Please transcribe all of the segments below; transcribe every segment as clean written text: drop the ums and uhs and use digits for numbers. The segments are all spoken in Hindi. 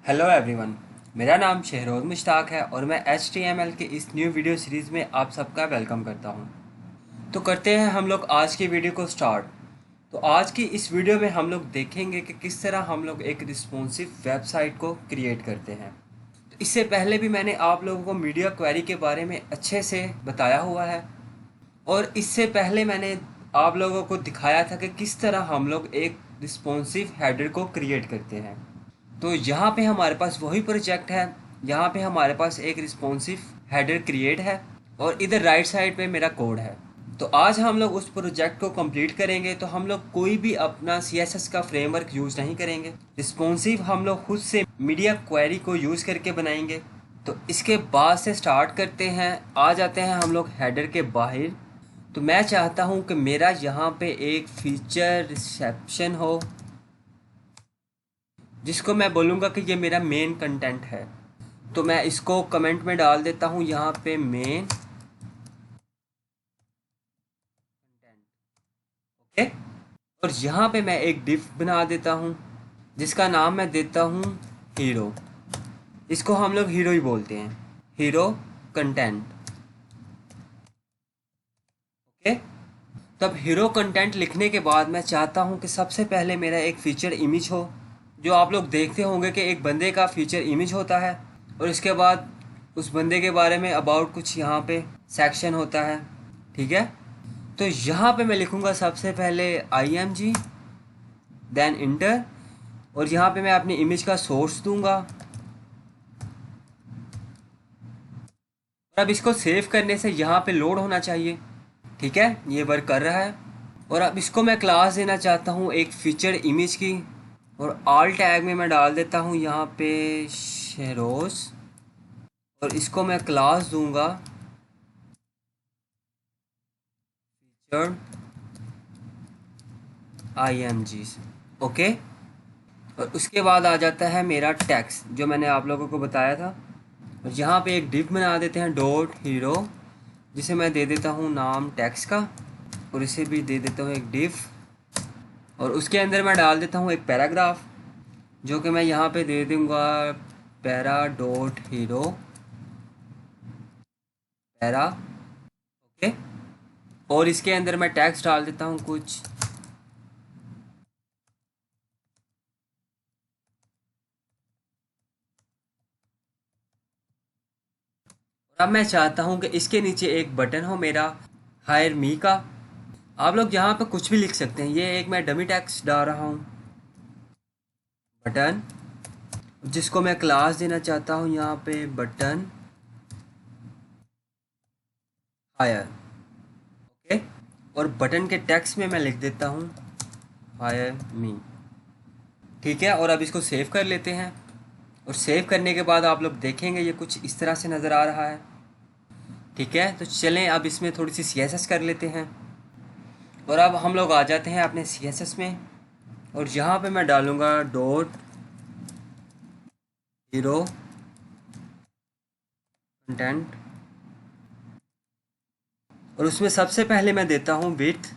Hello everyone. मेरा नाम शहरोज़ मुश्ताक है और मैं HTML के इस न्यू वीडियो सीरीज़ में आप सबका वेलकम करता हूं। तो करते हैं हम लोग आज की वीडियो को स्टार्ट। तो आज की इस वीडियो में हम लोग देखेंगे कि किस तरह हम लोग एक रिस्पॉन्सिव वेबसाइट को क्रिएट करते हैं। तो इससे पहले भी मैंने आप लोगों को मीडिया क्वेरी के बारे में अच्छे से बताया हुआ है और इससे पहले मैंने आप लोगों को दिखाया था कि किस तरह हम लोग एक रिस्पॉन्सिव हेडर को क्रिएट करते हैं। तो यहाँ पे हमारे पास वही प्रोजेक्ट है। यहाँ पे हमारे पास एक रिस्पॉन्सिव हेडर क्रिएट है और इधर राइट साइड पे मेरा कोड है। तो आज हम लोग उस प्रोजेक्ट को कंप्लीट करेंगे। तो हम लोग कोई भी अपना CSS का फ्रेमवर्क यूज़ नहीं करेंगे। रिस्पॉन्सिव हम लोग खुद से मीडिया क्वेरी को यूज़ करके बनाएंगे। तो इसके बाद से स्टार्ट करते हैं। आ जाते हैं हम लोग हेडर के बाहर। तो मैं चाहता हूँ कि मेरा यहाँ पे एक फीचर रिसेप्शन हो जिसको मैं बोलूँगा कि ये मेरा मेन कंटेंट है। तो मैं इसको कमेंट में डाल देता हूँ यहाँ पे मेन कंटेंट। ओके। और यहाँ पे मैं एक डिफ बना देता हूँ जिसका नाम मैं देता हूँ हीरो। इसको हम लोग हीरो ही बोलते हैं, हीरो कंटेंट। ओके। तब हीरो कंटेंट लिखने के बाद मैं चाहता हूँ कि सबसे पहले मेरा एक फीचर इमेज हो। जो आप लोग देखते होंगे कि एक बंदे का फीचर इमेज होता है और इसके बाद उस बंदे के बारे में अबाउट कुछ यहाँ पे सेक्शन होता है। ठीक है। तो यहाँ पे मैं लिखूँगा सबसे पहले IMG देन इंटर और यहाँ पे मैं अपनी इमेज का सोर्स दूंगा। और अब इसको सेव करने से यहाँ पे लोड होना चाहिए। ठीक है, ये वर्क कर रहा है। और अब इसको मैं क्लास देना चाहता हूँ एक फीचर इमेज की और ऑल टैग में मैं डाल देता हूँ यहाँ पे शहरोज और इसको मैं क्लास दूंगा फीचर IMG। ओके। और उसके बाद आ जाता है मेरा टैक्स जो मैंने आप लोगों को बताया था। और यहाँ पे एक डिव बना देते हैं डॉट हीरो जिसे मैं दे देता हूँ नाम टैक्स का और इसे भी दे देता हूँ एक डिव। और उसके अंदर मैं डाल देता हूँ एक पैराग्राफ जो कि मैं यहाँ पे दे दूँगा para dot hero para. Okay. और इसके अंदर मैं टैक्स डाल देता हूँ कुछ। और अब मैं चाहता हूँ कि इसके नीचे एक बटन हो मेरा हायर मी का। आप लोग यहाँ पे कुछ भी लिख सकते हैं। ये एक मैं डमी टैक्स डाल रहा हूँ बटन जिसको मैं क्लास देना चाहता हूँ यहाँ पे बटन हायर। ओके। और बटन के टेक्स्ट में मैं लिख देता हूँ हायर मी। ठीक है। और अब इसको सेव कर लेते हैं और सेव करने के बाद आप लोग देखेंगे ये कुछ इस तरह से नज़र आ रहा है। ठीक है। तो चलें अब इसमें थोड़ी सी CSS कर लेते हैं। और अब हम लोग आ जाते हैं अपने CSS में और यहाँ पे मैं डालूँगा डॉट हीरो कंटेंट और उसमें सबसे पहले मैं देता हूँ विड्थ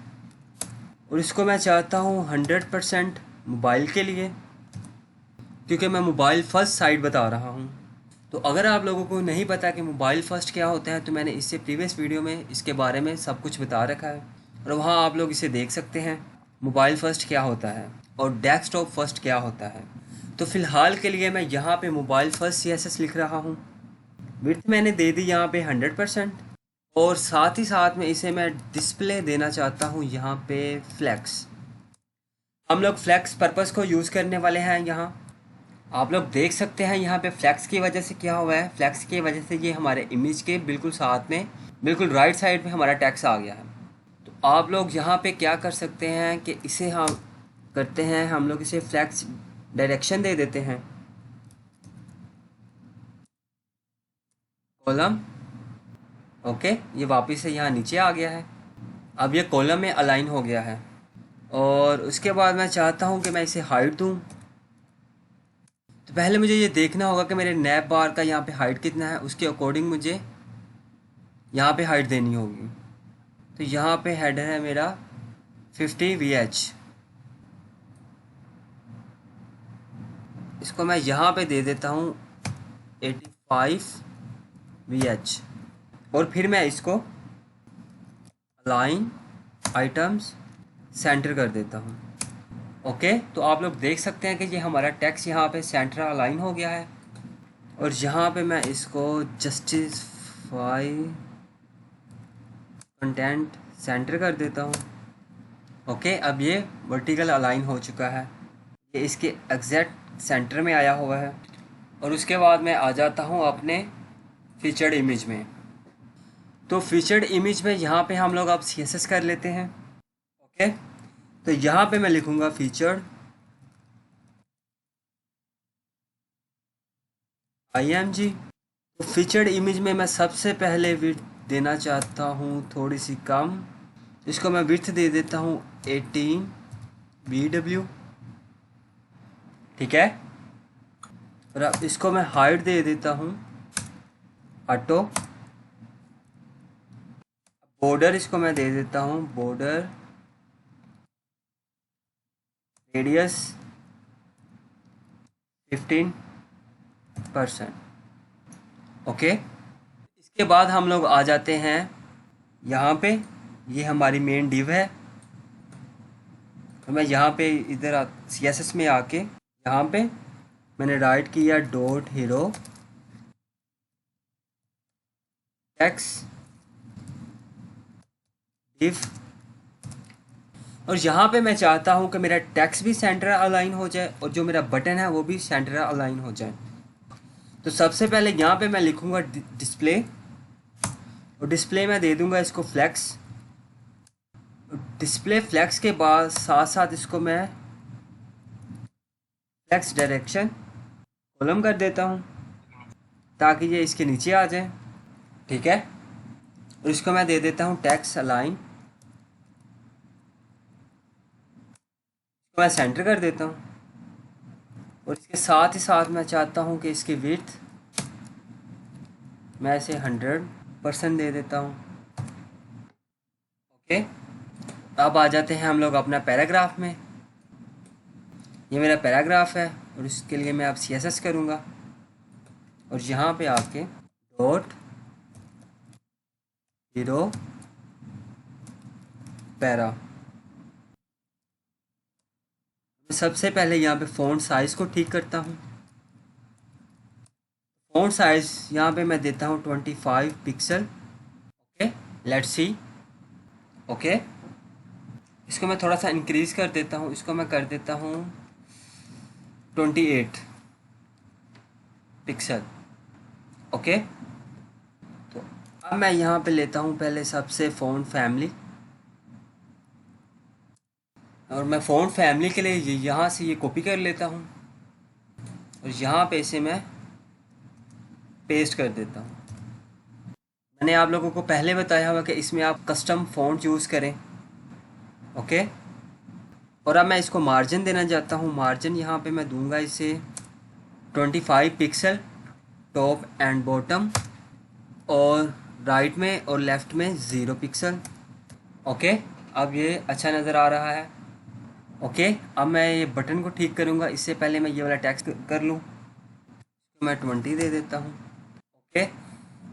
और इसको मैं चाहता हूँ 100% मोबाइल के लिए क्योंकि मैं मोबाइल फ़र्स्ट साइट बता रहा हूँ। तो अगर आप लोगों को नहीं पता कि मोबाइल फ़र्स्ट क्या होता है तो मैंने इससे प्रीवियस वीडियो में इसके बारे में सब कुछ बता रखा है और वहाँ आप लोग इसे देख सकते हैं मोबाइल फ़र्स्ट क्या होता है और डेस्कटॉप फर्स्ट क्या होता है। तो फ़िलहाल के लिए मैं यहाँ पे मोबाइल फ़र्स्ट CSS लिख रहा हूँ। विड्थ मैंने दे दी यहाँ पे 100% और साथ ही साथ में इसे मैं डिस्प्ले देना चाहता हूँ यहाँ पे फ्लैक्स। हम लोग फ्लैक्स पर्पस को यूज़ करने वाले हैं यहाँ। आप लोग देख सकते हैं यहाँ पे फ्लैक्स की वजह से क्या हुआ है। फ्लैक्स की वजह से ये हमारे इमेज के बिल्कुल साथ में बिल्कुल राइट साइड पे हमारा टैक्स आ गया है। तो आप लोग यहाँ पे क्या कर सकते हैं कि इसे हम करते हैं, हम लोग इसे फ्लैक्स डायरेक्शन दे देते हैं कॉलम। ओके। ये वापस से यहाँ नीचे आ गया है। अब ये कॉलम में अलाइन हो गया है और उसके बाद मैं चाहता हूँ कि मैं इसे हाइट दूँ। तो पहले मुझे ये देखना होगा कि मेरे नैप बार का यहाँ पे हाइट कितना है, उसके अकॉर्डिंग मुझे यहाँ पे हाइट देनी होगी। तो यहाँ पे हेडर है मेरा 50 VH। इसको मैं यहाँ पे दे देता हूँ 85 VH और फिर मैं इसको अलाइन आइटम्स सेंटर कर देता हूँ। ओके, तो आप लोग देख सकते हैं कि ये हमारा टेक्स्ट यहाँ पे सेंटर अलाइन हो गया है और यहाँ पे मैं इसको जस्टिफाई कंटेंट सेंटर कर देता हूँ। ओके, अब ये वर्टिकल अलाइन हो चुका है, ये इसके एग्जैक्ट सेंटर में आया हुआ है। और उसके बाद मैं आ जाता हूँ अपने फीचर्ड इमेज में। तो फीचर्ड इमेज में यहाँ पे हम लोग अब CSS कर लेते हैं। ओके, तो यहाँ पे मैं लिखूँगा फीचर्ड IMG। तो फीचर्ड इमेज में मैं सबसे पहले विड्थ देना चाहता हूँ थोड़ी सी कम, इसको मैं विड्थ दे देता हूँ 18 VW। ठीक है, और अब इसको मैं हाइट दे देता हूँ ऑटो। बॉर्डर इसको मैं दे देता हूँ बॉर्डर रेडियस 15%। ओके, इसके बाद हम लोग आ जाते हैं यहाँ पे, ये हमारी मेन डिव है। तो मैं यहाँ पे इधर CSS में आके यहाँ पे मैंने राइट किया डॉट हीरो टेक्स्ट डिव, और यहाँ पे मैं चाहता हूँ कि मेरा टेक्स्ट भी सेंटर अलाइन हो जाए और जो मेरा बटन है वो भी सेंटर अलाइन हो जाए। तो सबसे पहले यहाँ पे मैं लिखूँगा डिस्प्ले, और डिस्प्ले में दे दूँगा इसको फ्लैक्स। डिस्प्ले फ्लैक्स के बाद साथ साथ इसको मैं फ्लैक्स डायरेक्शन कॉलम कर देता हूँ ताकि ये इसके नीचे आ जाए। ठीक है, और इसको मैं दे देता हूँ टेक्स्ट अलाइन, मैं सेंटर कर देता हूँ। और इसके साथ ही साथ मैं चाहता हूँ कि इसकी विड्थ मैं इसे 100% दे देता हूँ। ओके, अब आ जाते हैं हम लोग अपना पैराग्राफ में। ये मेरा पैराग्राफ है और इसके लिए मैं अब CSS करूँगा और यहाँ पे आके डॉट हीरो पैरा। सबसे पहले यहाँ पे फ़ॉन्ट साइज़ को ठीक करता हूँ। फ़ॉन्ट साइज़ यहाँ पे मैं देता हूँ 25 pixel. Okay, let's C. Okay, इसको मैं थोड़ा सा इंक्रीज़ कर देता हूँ, इसको मैं कर देता हूँ 28 पिक्सल। ओके, तो अब मैं यहाँ पे लेता हूँ पहले सबसे फ़ॉन्ट फैमिली, और मैं फ़ॉन्ट फैमिली के लिए यहाँ से ये कॉपी कर लेता हूँ और यहाँ पे इसे मैं पेस्ट कर देता हूँ। मैंने आप लोगों को पहले बताया हुआ कि इसमें आप कस्टम फ़ॉन्ट यूज़ करें। ओके, और अब मैं इसको मार्जिन देना चाहता हूँ। मार्जिन यहाँ पे मैं दूंगा इसे 25 पिक्सल टॉप एंड बॉटम, और राइट में और लेफ़्ट में 0 पिक्सल। ओके, अब ये अच्छा नज़र आ रहा है। ओके, अब मैं ये बटन को ठीक करूँगा। इससे पहले मैं ये वाला टेक्स्ट कर लूँ, मैं 20 दे देता हूँ। ओके,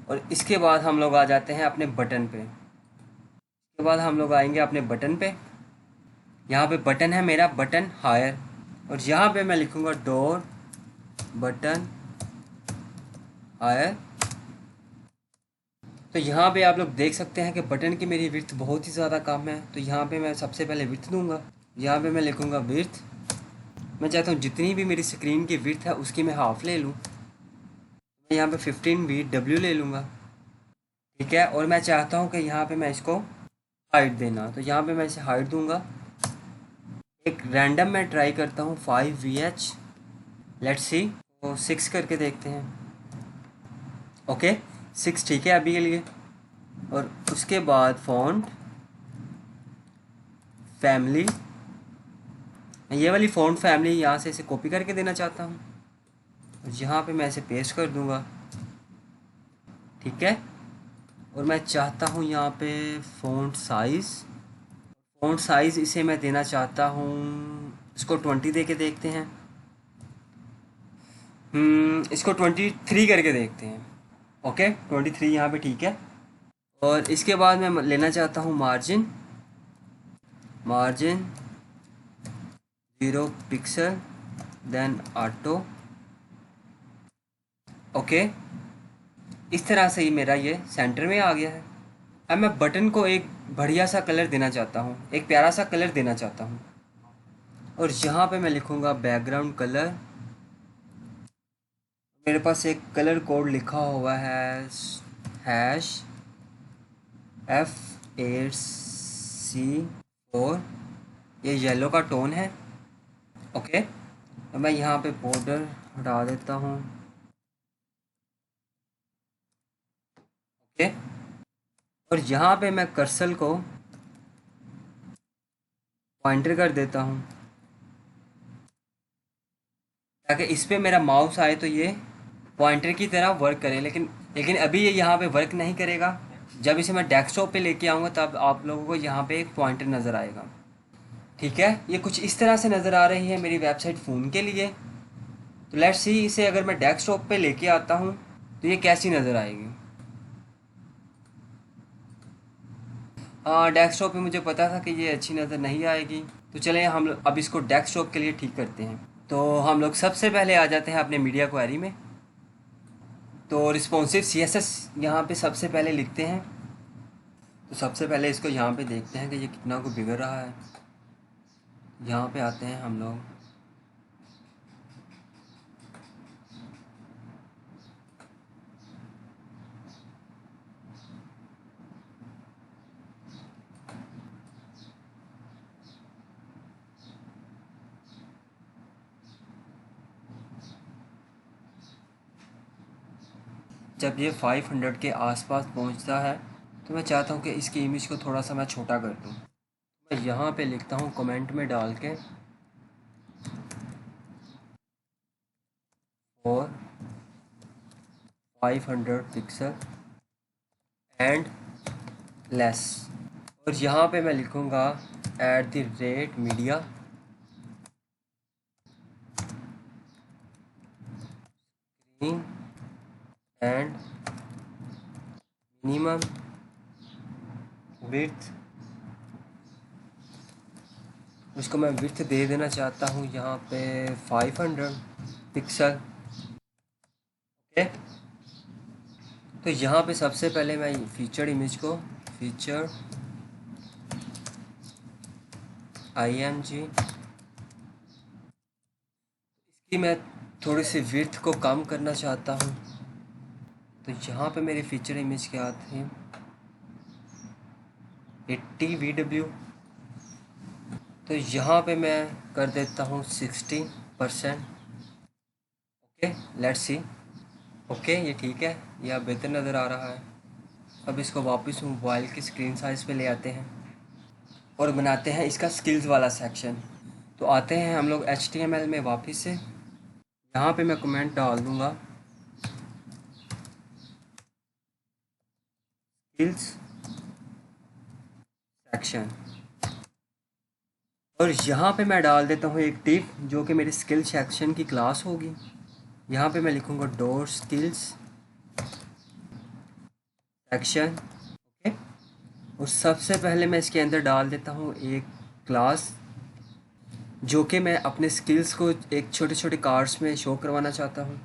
और इसके बाद हम लोग आ जाते हैं अपने बटन पे। इसके बाद हम लोग आएंगे अपने बटन पे। यहाँ पे बटन है मेरा बटन हायर, और यहाँ पे मैं लिखूँगा डॉट बटन हायर। तो यहाँ पे आप लोग देख सकते हैं कि बटन की मेरी विड्थ बहुत ही ज़्यादा कम है। तो यहाँ पे मैं सबसे पहले विड्थ दूंगा। यहाँ पे मैं लिखूँगा विड्थ, मैं चाहता हूँ जितनी भी मेरी स्क्रीन की विड्थ है उसकी मैं हाफ़ ले लूँ। मैं यहाँ पे 15 VW ले लूँगा। ठीक है, और मैं चाहता हूँ कि यहाँ पे मैं इसको हाइट देना, तो यहाँ पे मैं इसे हाइट दूंगा। एक रैंडम मैं ट्राई करता हूँ 5 VH, लेट्स सी, तो 6 करके देखते हैं। ओके, 6 ठीक है अभी के लिए। और उसके बाद फ़ॉन्ट फैमिली, ये वाली फ़ॉन्ट फैमिली यहाँ से इसे कॉपी करके देना चाहता हूँ और यहाँ पे मैं इसे पेस्ट कर दूँगा। ठीक है, और मैं चाहता हूँ यहाँ पे फ़ॉन्ट साइज़ इसे मैं देना चाहता हूँ, इसको 20 दे के देखते हैं। इसको 23 करके देखते हैं। ओके, 23 यहाँ पे ठीक है। और इसके बाद मैं लेना चाहता हूँ margin 0 pixel, then auto. Okay, इस तरह से ही मेरा ये सेंटर में आ गया है। अब मैं बटन को एक बढ़िया सा कलर देना चाहता हूँ, एक प्यारा सा कलर देना चाहता हूँ। और यहाँ पे मैं लिखूँगा बैकग्राउंड कलर। मेरे पास एक कलर कोड लिखा हुआ है #F8C4। ये येलो का टोन है। ओके, तो मैं यहाँ पे बॉर्डर हटा देता हूँ। ओके, और यहाँ पे मैं कर्सर को पॉइंटर कर देता हूँ ताकि इस पे मेरा माउस आए तो ये पॉइंटर की तरह वर्क करे। लेकिन अभी ये यहाँ पे वर्क नहीं करेगा। जब इसे मैं डेस्कटॉप पे लेके आऊँगा तब आप लोगों को यहाँ पे एक पॉइंटर नज़र आएगा। ठीक है, ये कुछ इस तरह से नज़र आ रही है मेरी वेबसाइट फ़ोन के लिए। तो लेट्स सी इसे अगर मैं डेस्कटॉप पे लेके आता हूँ तो ये कैसी नज़र आएगी। हाँ, डेस्कटॉप पे मुझे पता था कि ये अच्छी नज़र नहीं आएगी। तो चलें हम अब इसको डेस्कटॉप के लिए ठीक करते हैं। तो हम लोग सबसे पहले आ जाते हैं अपने मीडिया क्वेरी में। तो रिस्पॉन्सिव CSS यहाँ पे सबसे पहले लिखते हैं। तो सबसे पहले इसको यहाँ पे देखते हैं कि ये कितना को बिगड़ रहा है। यहाँ पे आते हैं हम लोग। जब ये 500 के आसपास पहुँचता है तो मैं चाहता हूँ कि इसकी इमेज को थोड़ा सा मैं छोटा कर दूँ। मैं यहाँ पे लिखता हूँ कमेंट में डाल के और 500 पिक्सल एंड लेस। और यहाँ पे मैं लिखूँगा @media एंड मिनिमम विड्थ। उसको मैं विड्थ दे देना चाहता हूँ यहाँ पे 500 पिक्सल। ओके, तो यहाँ पे सबसे पहले मैं फीचर इमेज को फीचर img, इसकी मैं थोड़ी सी विड्थ को कम करना चाहता हूँ। तो यहाँ पे मेरी फीचर इमेज क्या थी 80 VW। तो यहाँ पे मैं कर देता हूँ 60%। Okay, let's C. ओके, ये ठीक है, ये अब बेहतर नज़र आ रहा है। अब इसको वापस मोबाइल की स्क्रीन साइज़ पे ले आते हैं और बनाते हैं इसका स्किल्स वाला सेक्शन। तो आते हैं हम लोग HTML में वापस से। यहाँ पे मैं कमेंट डाल दूँगा स्किल्स सेक्शन। और यहाँ पे मैं डाल देता हूँ एक टिप जो कि मेरी स्किल सेक्शन की क्लास होगी। यहाँ पे मैं लिखूँगा डॉट स्किल्स सेक्शन। ओके, और सबसे पहले मैं इसके अंदर डाल देता हूँ एक क्लास जो कि मैं अपने स्किल्स को एक छोटे छोटे कार्ड्स में शो करवाना चाहता हूँ।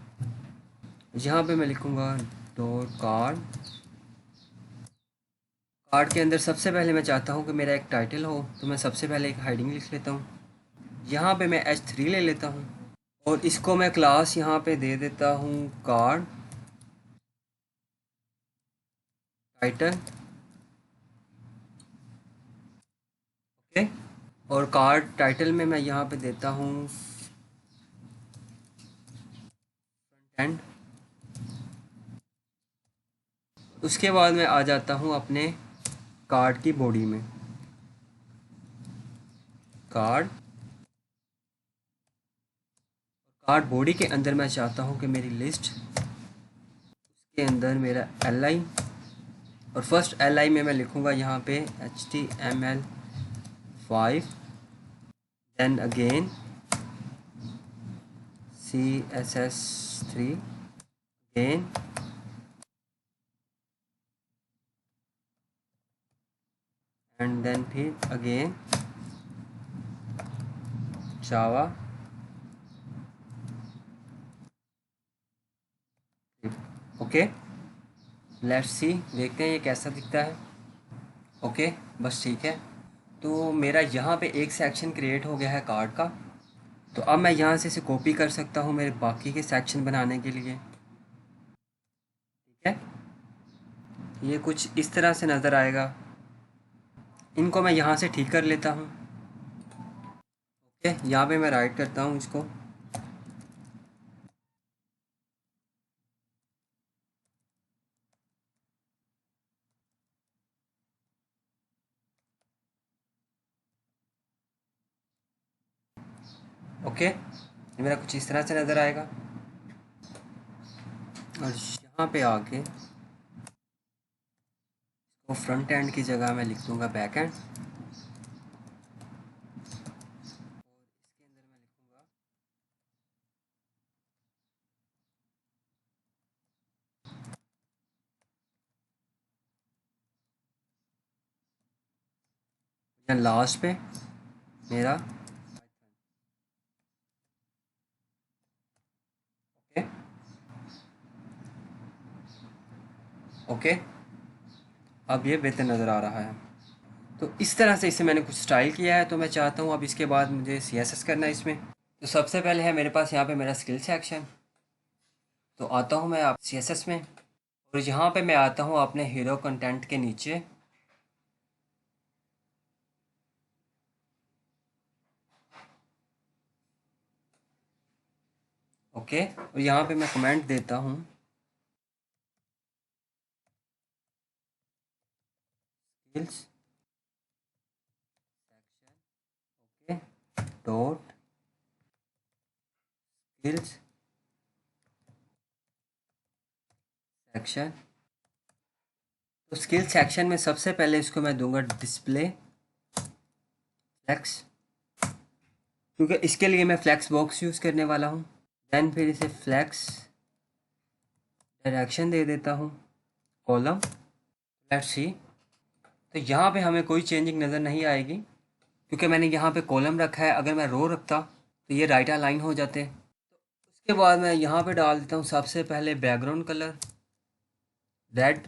यहाँ पे मैं लिखूँगा डॉट कार्ड के अंदर सबसे पहले मैं चाहता हूँ कि मेरा एक टाइटल हो। तो मैं सबसे पहले एक हेडिंग लिख लेता हूँ। यहाँ पे मैं H3 ले लेता हूँ और इसको मैं क्लास यहाँ पे दे देता हूँ कार्ड टाइटल। ओके, और कार्ड टाइटल में मैं यहाँ पे देता हूँ फ्रंट एंड। उसके बाद मैं आ जाता हूँ अपने कार्ड की बॉडी में। कार्ड बॉडी के अंदर मैं चाहता हूँ कि मेरी लिस्ट के अंदर मेरा LI, और फर्स्ट LI में मैं लिखूँगा यहाँ पे HTML5, then again CSS3 again, and then फिर again Java, okay. Let's see, देखते हैं ये कैसा दिखता है। ओके, बस ठीक है। तो मेरा यहाँ पे एक सेक्शन क्रिएट हो गया है कार्ड का। तो अब मैं यहाँ से इसे कॉपी कर सकता हूँ मेरे बाकी के सेक्शन बनाने के लिए। ठीक है, ये कुछ इस तरह से नज़र आएगा। इनको मैं यहाँ से ठीक कर लेता हूँ। ओके, यहाँ पे मैं राइट करता हूँ इसको। ओके, ये मेरा कुछ इस तरह से नज़र आएगा। और यहाँ पे आके वो फ्रंट एंड की जगह मैं लिख दूँगा बैक एंड। लास्ट पे मेरा ओके। ओके, अब ये बेहतर नज़र आ रहा है। तो इस तरह से इसे मैंने कुछ स्टाइल किया है। तो मैं चाहता हूँ अब इसके बाद मुझे CSS करना है इसमें। तो सबसे पहले है मेरे पास यहाँ पे मेरा स्किल सेक्शन। तो आता हूँ मैं आप CSS में, और यहाँ पे मैं आता हूँ अपने हीरो कंटेंट के नीचे। ओके, और यहाँ पे मैं कमेंट देता हूँ skills section, okay, dot skills section. तो स्किल सेक्शन में सबसे पहले इसको मैं दूंगा डिस्प्ले फ्लेक्स, क्योंकि इसके लिए मैं फ्लेक्स बॉक्स यूज़ करने वाला हूँ। देन फिर इसे फ्लेक्स डायरेक्शन दे देता हूँ कॉलम। लेट्स सी, तो यहाँ पे हमें कोई चेंजिंग नज़र नहीं आएगी, क्योंकि मैंने यहाँ पे कॉलम रखा है। अगर मैं रो रखता तो ये राइट अलाइन हो जाते। उसके बाद मैं यहाँ पे डाल देता हूँ सबसे पहले बैकग्राउंड कलर रेड।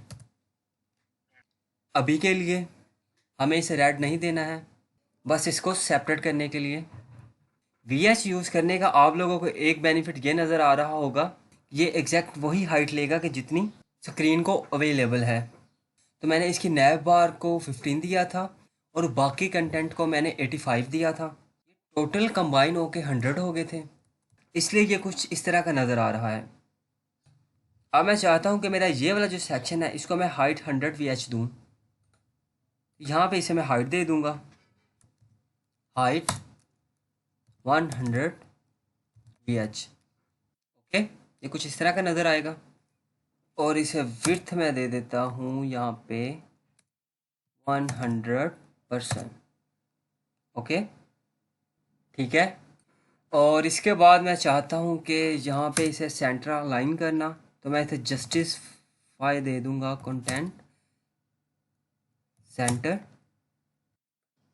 अभी के लिए हमें इसे रेड नहीं देना है, बस इसको सेपरेट करने के लिए। VH यूज़ करने का आप लोगों को एक बेनिफिट ये नज़र आ रहा होगा, ये एग्जैक्ट वही हाइट लेगा कि जितनी स्क्रीन को अवेलेबल है। तो मैंने इसकी नैब बार को 15 दिया था, और बाकी कंटेंट को मैंने 85 दिया था। टोटल कंबाइन होके 100 हो गए थे, इसलिए ये कुछ इस तरह का नज़र आ रहा है। अब मैं चाहता हूँ कि मेरा ये वाला जो सेक्शन है इसको मैं हाइट 100 VH दूँ। यहाँ पे इसे मैं हाइट दे दूँगा, हाइट 100 VH। ओके, ये कुछ इस तरह का नज़र आएगा। और इसे विड्थ में दे देता हूँ यहाँ पे 100%। ओके, ठीक है। और इसके बाद मैं चाहता हूँ कि यहाँ पे इसे सेंटर अलाइन करना, तो मैं इसे जस्टिफाई दे दूँगा content centre.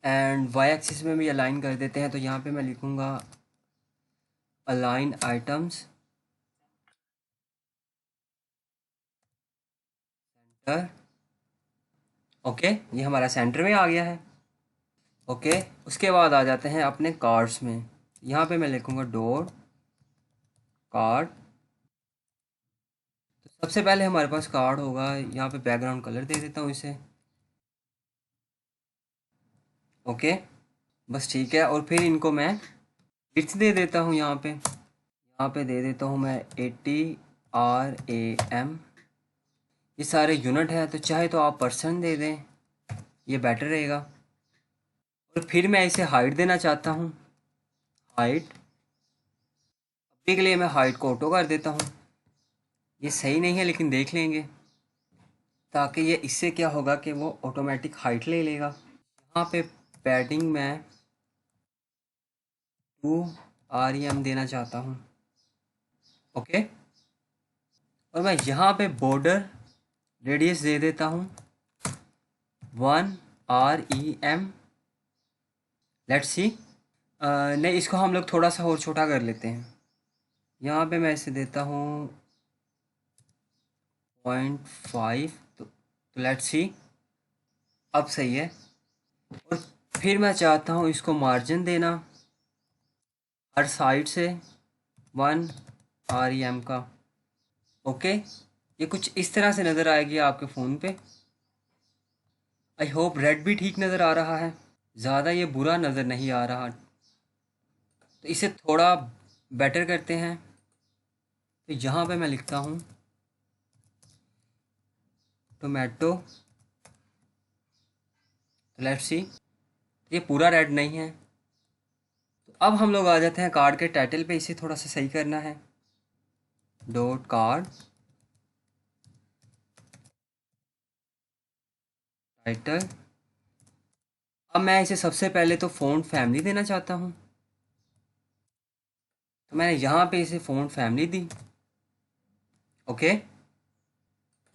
And Y axis में भी अलाइन कर देते हैं, तो यहाँ पे मैं लिखूँगा अलाइन आइटम्स सेंटर। ओके, ये हमारा सेंटर में आ गया है। ओके, उसके बाद आ जाते हैं अपने कार्ड्स में। यहाँ पे मैं लिखूँगा डॉट कार्ड। तो सबसे पहले हमारे पास कार्ड होगा, यहाँ पे बैकग्राउंड कलर दे देता हूँ इसे। ओके, बस ठीक है। और फिर इनको मैं विड्थ दे देता हूँ, यहाँ पे दे देता हूँ मैं 80 RAM। ये सारे यूनिट है, तो चाहे तो आप परसेंट दे दें, ये बेटर रहेगा। और फिर मैं इसे हाइट देना चाहता हूँ, हाइट। अभी के लिए मैं हाइट को ऑटो कर देता हूँ। ये सही नहीं है लेकिन देख लेंगे, ताकि ये इससे क्या होगा कि वो ऑटोमेटिक हाइट ले लेगा। यहाँ पे पैडिंग में 2 RM देना चाहता हूँ। ओके। और मैं यहाँ पे बॉर्डर रेडियस दे देता हूँ 1 REM। Let's see. नहीं, इसको हम लोग थोड़ा सा और छोटा कर लेते हैं। यहाँ पे मैं इसे देता हूँ 0.5। तो लेट्स सी, अब सही है। और फिर मैं चाहता हूँ इसको मार्जिन देना हर साइड से 1 REM का। ओके, ये कुछ इस तरह से नज़र आएगी आपके फ़ोन पे। आई होप रेड भी ठीक नज़र आ रहा है, ज़्यादा ये बुरा नज़र नहीं आ रहा। तो इसे थोड़ा बेटर करते हैं। तो यहाँ पे मैं लिखता हूँ टोमेटो। लेट्स सी, ये पूरा रेड नहीं है। तो अब हम लोग आ जाते हैं कार्ड के टाइटल पे। इसे थोड़ा सा सही करना है। Dot card title. अब मैं इसे सबसे पहले तो फ़ॉन्ट फैमिली देना चाहता हूँ। तो मैंने यहाँ पे इसे फ़ॉन्ट फैमिली दी। ओके,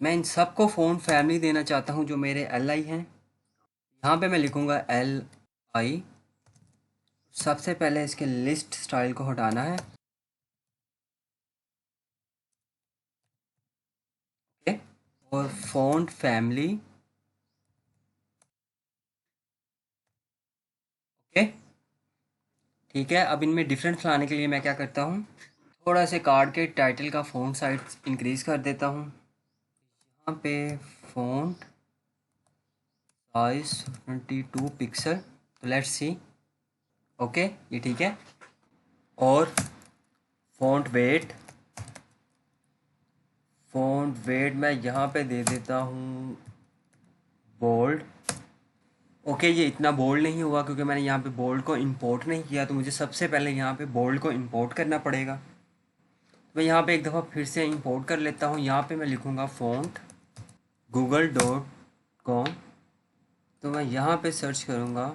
मैं इन सबको फ़ॉन्ट फैमिली देना चाहता हूँ जो मेरे LI हैं। यहाँ पे मैं लिखूँगा LI। सबसे पहले इसके लिस्ट स्टाइल को हटाना है। ओके, और फ़ॉन्ट फैमिली। ओके, ठीक है। अब इनमें डिफरेंस लाने के लिए मैं क्या करता हूँ, थोड़ा से कार्ड के टाइटल का फ़ॉन्ट साइज इंक्रीज़ कर देता हूँ। यहाँ पे फ़ॉन्ट साइज 22 पिक्सल। तो लेट्स सी। ओके, ये ठीक है। और फ़ॉन्ट वेट मैं यहाँ पे दे देता हूँ बोल्ड। ओके, ये इतना बोल्ड नहीं हुआ क्योंकि मैंने यहाँ पे बोल्ड को इंपोर्ट नहीं किया। तो मुझे सबसे पहले यहाँ पे बोल्ड को इंपोर्ट करना पड़ेगा। तो मैं यहाँ पे एक दफ़ा फिर से इंपोर्ट कर लेता हूँ। यहाँ पे मैं लिखूँगा फ़ॉन्ट google.com। तो मैं यहाँ पे सर्च करूँगा।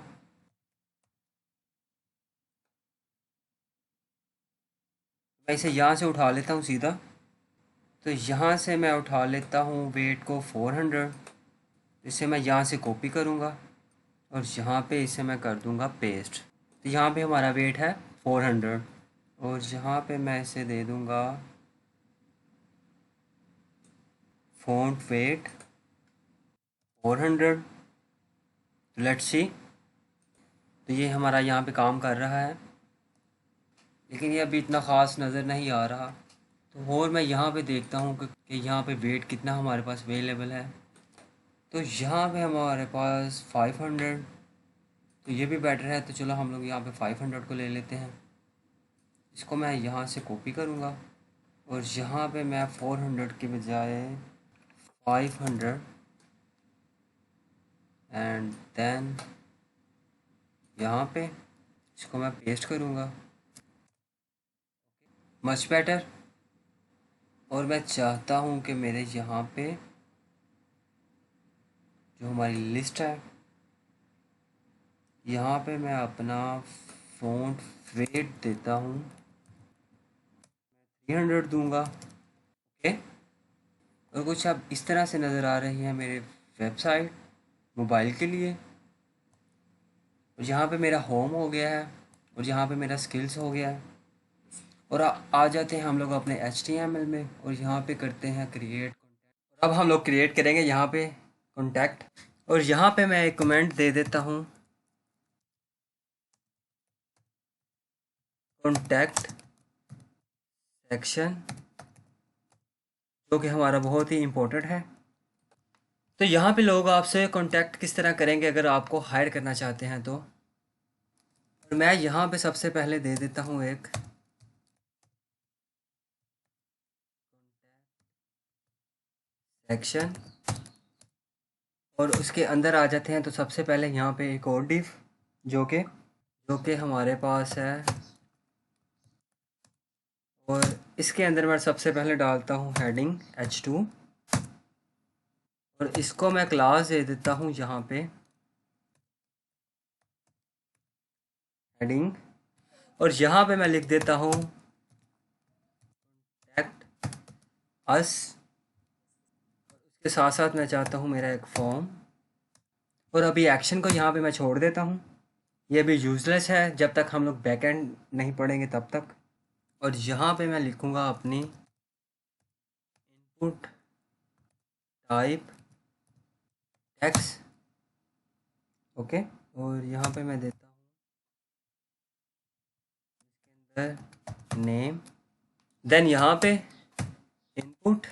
मैं इसे यहाँ से उठा लेता हूँ सीधा। तो यहाँ से मैं उठा लेता हूँ वेट को 400। इसे मैं यहाँ से कॉपी करूँगा और यहाँ पे इसे मैं कर दूँगा पेस्ट। तो यहाँ पे हमारा वेट है 400। और यहाँ पे मैं इसे दे दूँगा फ़ॉन्ट वेट 400। Let's see. तो ये हमारा यहाँ पे काम कर रहा है, लेकिन ये अभी इतना ख़ास नज़र नहीं आ रहा। तो और मैं यहाँ पे देखता हूँ कि यहाँ पे वेट कितना हमारे पास अवेलेबल है। तो यहाँ पे हमारे पास 500। तो ये भी बेटर है। तो चलो हम लोग यहाँ पे 500 को ले लेते हैं। इसको मैं यहाँ से कॉपी करूँगा और यहाँ पे मैं 400 के बजाय 500 एंड देन यहाँ पे इसको मैं पेस्ट करूँगा। Much better. और मैं चाहता हूँ कि मेरे यहाँ पे जो हमारी लिस्ट है, यहाँ पे मैं अपना फ़ॉन्ट वेट देता हूँ 300 दूंगा। ओके, और कुछ अब इस तरह से नज़र आ रही है मेरे वेबसाइट मोबाइल के लिए। और यहाँ पे मेरा होम हो गया है और यहाँ पे मेरा स्किल्स हो गया है। और आ जाते हैं हम लोग अपने HTML में और यहाँ पे करते हैं क्रिएट कॉन्टैक्ट। अब हम लोग क्रिएट करेंगे यहाँ पे कॉन्टैक्ट। और यहाँ पे मैं एक कमेंट दे देता हूँ कॉन्टैक्ट सेक्शन, जो कि हमारा बहुत ही इम्पोर्टेंट है। तो यहाँ पे लोग आपसे कांटेक्ट किस तरह करेंगे अगर आपको हायर करना चाहते हैं तो। और मैं यहाँ पे सबसे पहले दे देता हूँ एक सेक्शन और उसके अंदर आ जाते हैं। तो सबसे पहले यहाँ पे एक और डिव जो कि हमारे पास है। और इसके अंदर मैं सबसे पहले डालता हूँ हेडिंग H2 और इसको मैं क्लास दे देता हूँ यहाँ पे हेडिंग। और यहाँ पे मैं लिख देता हूँ अस, उसके साथ साथ मैं चाहता हूँ मेरा एक फॉर्म, और अभी एक्शन को यहाँ पे मैं छोड़ देता हूँ। ये भी यूज़लेस है जब तक हम लोग बैकएंड नहीं पढ़ेंगे तब तक। और यहाँ पे मैं लिखूँगा अपनी इनपुट टाइप टेक्स्ट, ओके। और यहाँ पे मैं देता हूँ नेम, देन यहाँ पे इनपुट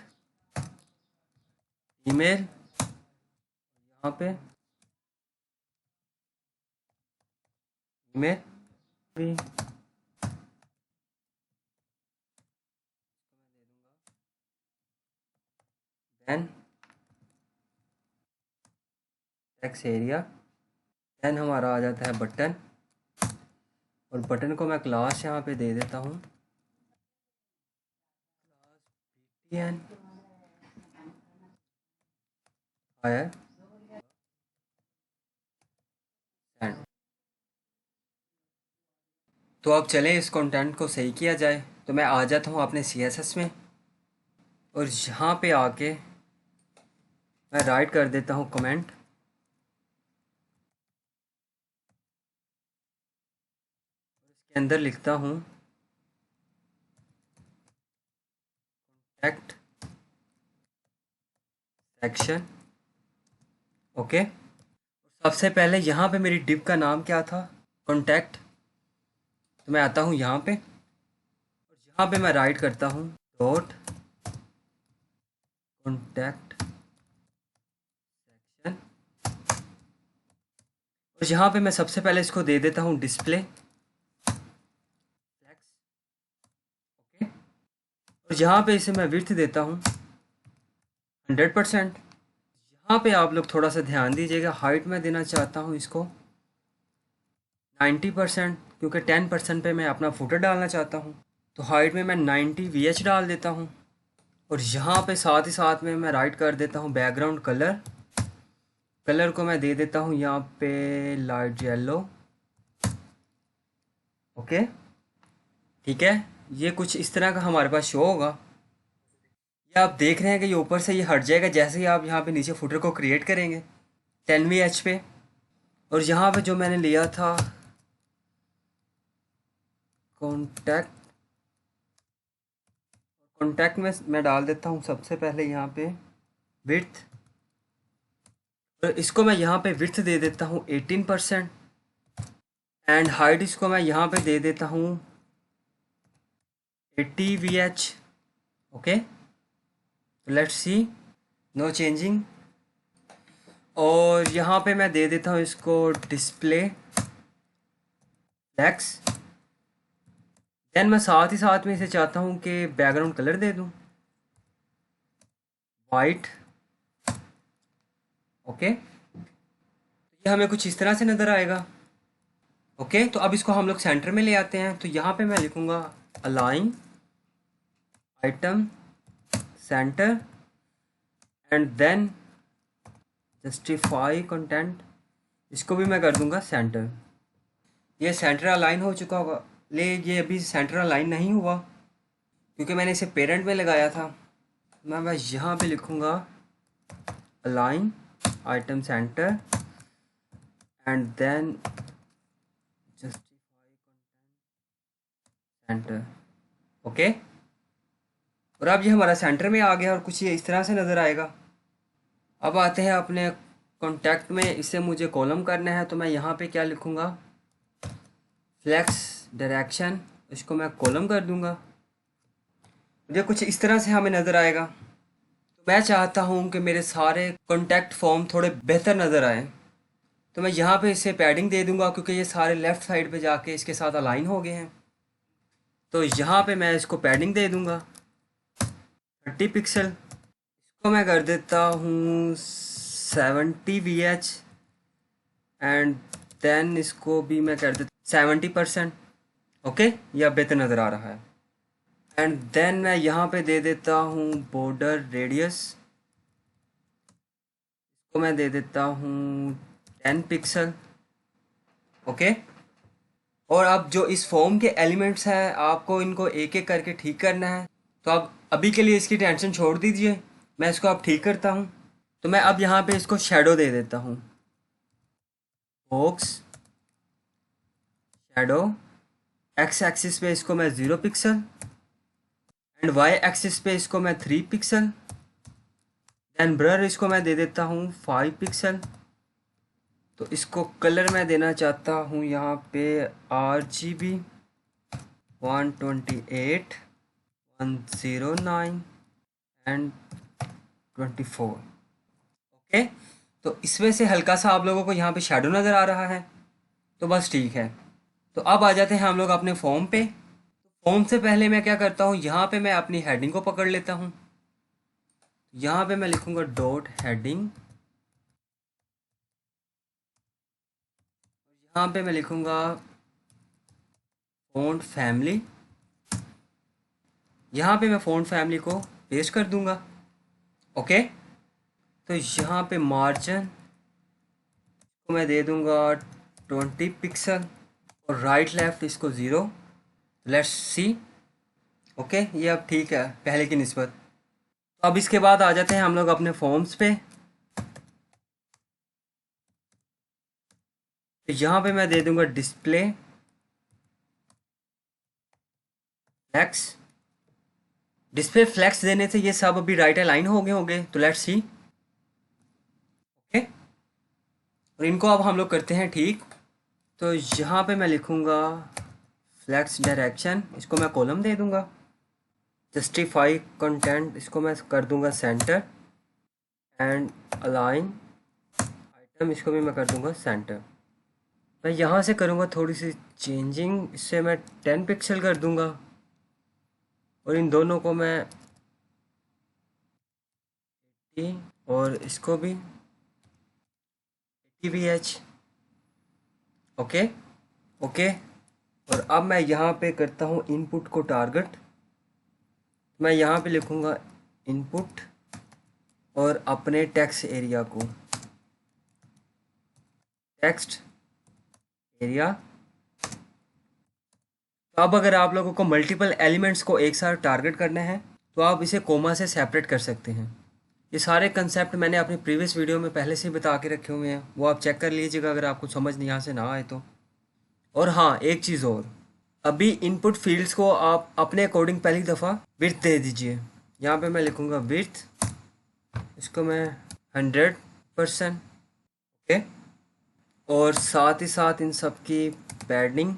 ईमेल, यहाँ पे ईमेल भी देन टेक्स्ट एरिया, देन हमारा आ जाता है बटन, और बटन को मैं क्लास यहाँ पे दे देता हूँ btn फायर एंड। तो अब चलें इस कंटेंट को सही किया जाए। तो मैं आ जाता हूँ अपने CSS में, और यहाँ पे आके मैं राइट कर देता हूँ कमेंट, इसके अंदर लिखता हूँ कॉन्टैक्ट सेक्शन, ओके। सबसे पहले यहाँ पे मेरी डिव का नाम क्या था, कॉन्टैक्ट। तो मैं आता हूँ यहाँ पे, और यहाँ पे मैं राइट करता हूँ डॉट कॉन्टैक्ट सेक्शन, और यहाँ पे मैं सबसे पहले इसको दे देता हूँ डिस्प्ले फ्लेक्स, ओके। और यहाँ पे इसे मैं विड्थ देता हूँ 100%। यहाँ पे आप लोग थोड़ा सा ध्यान दीजिएगा, हाइट में देना चाहता हूँ इसको 90%, क्योंकि 10% पे मैं अपना फुटर डालना चाहता हूँ। तो हाइट में मैं 90 VH डाल देता हूँ, और यहाँ पे साथ ही साथ में मैं राइट कर देता हूँ बैकग्राउंड कलर। कलर को मैं दे देता हूँ यहाँ पे लाइट येलो, ओके। ठीक है, ये कुछ इस तरह का हमारे पास शो होगा। ये आप देख रहे हैं कि ये ऊपर से ये हट जाएगा जैसे ही आप यहाँ पे नीचे फुटर को क्रिएट करेंगे 10 VH पे। और यहाँ पे जो मैंने लिया था कॉन्टैक्ट, कॉन्टैक्ट में मैं डाल देता हूँ सबसे पहले यहाँ पे विड्थ, और इसको मैं यहाँ पे विड्थ दे देता हूँ 18%, एंड हाइट इसको मैं यहाँ पे दे देता हूँ 80 VH, okay. Let's see, no changing. और यहाँ पे मैं दे देता हूँ इसको डिस्प्ले टेक्स्ट, देन मैं साथ ही साथ में इसे चाहता हूँ कि बैकग्राउंड कलर दे दूँ वाइट, ओके। ये हमें कुछ इस तरह से नज़र आएगा, ओके। तो अब इसको हम लोग सेंटर में ले आते हैं। तो यहाँ पे मैं लिखूँगा align item centre, and then justify content, इसको भी मैं कर दूंगा सेंटर। ये सेंटर अलाइन हो चुका होगा, ले ये अभी सेंटर अलाइन नहीं हुआ क्योंकि मैंने इसे पेरेंट में लगाया था। मैं बस यहाँ पे लिखूँगा align item centre, and then justify centre, okay. और अब ये हमारा सेंटर में आ गया और कुछ ये इस तरह से नज़र आएगा। अब आते हैं अपने कॉन्टैक्ट में, इसे मुझे कॉलम करना है। तो मैं यहाँ पे क्या लिखूँगा, फ्लेक्स डायरेक्शन, इसको मैं कॉलम कर दूँगा। मुझे कुछ इस तरह से हमें नज़र आएगा। तो मैं चाहता हूँ कि मेरे सारे कॉन्टैक्ट फॉर्म थोड़े बेहतर नज़र आए, तो मैं यहाँ पे इसे पैडिंग दे दूँगा क्योंकि ये सारे लेफ़्ट साइड पे जाके इसके साथ अलाइन हो गए हैं। तो यहाँ पे मैं इसको पैडिंग दे दूँगा 30 पिक्सल, इसको मैं कर देता हूँ 70 VH, एंड देन इसको भी मैं कर देता 70%, ओके। यह बेहतर नज़र आ रहा है। एंड देन मैं यहाँ पे दे देता हूँ बॉर्डर रेडियस, इसको मैं दे देता हूँ 10 पिक्सल, ओके। और अब जो इस फॉर्म के एलिमेंट्स हैं आपको इनको एक एक करके ठीक करना है। तो अब अभी के लिए इसकी टेंशन छोड़ दीजिए, मैं इसको अब ठीक करता हूँ। तो मैं अब यहाँ पे इसको शेडो दे देता हूँ, बॉक्स शेडो। एक्स एक्सिस पे इसको मैं 0 पिक्सल एंड वाई एक्सिस पे इसको मैं 3 पिक्सल। देन ब्लर इसको मैं दे देता हूँ 5 पिक्सल। तो इसको कलर मैं देना चाहता हूँ यहाँ पे RGB 128 109 एंड 24। ओके, तो इसमें से हल्का सा आप लोगों को यहाँ पे शेडो नज़र आ रहा है, तो बस ठीक है। तो अब आ जाते हैं हम लोग अपने फॉर्म पे। फॉर्म से पहले मैं क्या करता हूँ, यहाँ पे मैं अपनी हेडिंग को पकड़ लेता हूँ। यहाँ पे मैं लिखूँगा डॉट हेडिंग, यहाँ पे मैं लिखूँगा फ़ॉन्ट फैमिली। यहाँ पे मैं फ़ॉन्ट फैमिली को पेस्ट कर दूँगा। ओके, तो यहाँ पे मार्जिन को मैं दे दूँगा 20 पिक्सल और राइट लेफ्ट इसको 0। Let's see. ओके, ये अब ठीक है पहले की निस्बत। तो अब इसके बाद आ जाते हैं हम लोग अपने फॉर्म्स पे। तो यहाँ पे मैं दे दूँगा डिस्प्ले फ्लैक्स। डिस्प्ले फ्लैक्स देने से ये सब अभी राइट अलाइन हो गए होंगे, तो लेट्स सी। ओके, और इनको अब हम लोग करते हैं ठीक। तो यहाँ पे मैं लिखूँगा फ्लैक्स डायरेक्शन, इसको मैं कॉलम दे दूँगा। जस्टिफाई कंटेंट, इसको मैं कर दूँगा सेंटर एंड अलाइन आइटम, इसको भी मैं कर दूँगा सेंटर। मैं यहाँ से करूँगा थोड़ी सी चेंजिंग, इससे मैं 10 पिक्सल कर दूँगा और इन दोनों को मैं 80 और इसको भी 80 VH। ओके ओके, और अब मैं यहाँ पे करता हूँ इनपुट को टारगेट। मैं यहाँ पे लिखूँगा इनपुट और अपने टेक्स्ट एरिया को टेक्स्ट एरिया। तो अब अगर आप लोगों को मल्टीपल एलिमेंट्स को एक साथ टारगेट करना है तो आप इसे कोमा से सेपरेट कर सकते हैं। ये सारे कंसेप्ट मैंने अपनी प्रीवियस वीडियो में पहले से ही बता के रखे हुए हैं, वो आप चेक कर लीजिएगा अगर आपको समझ यहाँ से ना आए तो। और हाँ, एक चीज़ और, अभी इनपुट फील्ड्स को आप अपने अकॉर्डिंग पहली दफ़ा विड्थ दे दीजिए। यहाँ पे मैं लिखूँगा विड्थ, इसको मैं 100%। ओके, और साथ ही साथ इन सब की पैडिंग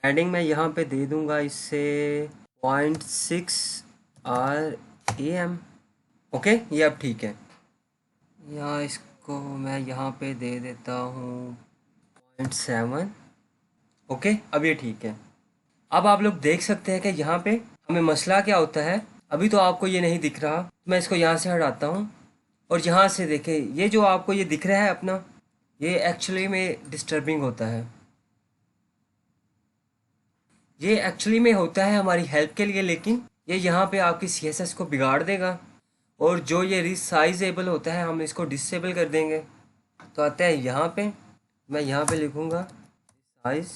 मैं यहाँ पे दे दूँगा इससे 0.6 REM। ओके, ये अब ठीक है। यहाँ इसको मैं यहाँ पे दे देता हूँ 0.7। ओके, अब ये ठीक है। अब आप लोग देख सकते हैं कि यहाँ पे हमें मसला क्या होता है। अभी तो आपको ये नहीं दिख रहा, मैं इसको यहाँ से हटाता हूँ और यहाँ से देखें, ये जो आपको ये दिख रहा है अपना, ये एक्चुअली में डिस्टर्बिंग होता है। ये एक्चुअली में होता है हमारी हेल्प के लिए, लेकिन ये यहाँ पे आपकी CSS को बिगाड़ देगा। और जो ये रिसाइजेबल होता है हम इसको डिसेबल कर देंगे। तो आता है यहाँ पे, मैं यहाँ पे लिखूँगा साइज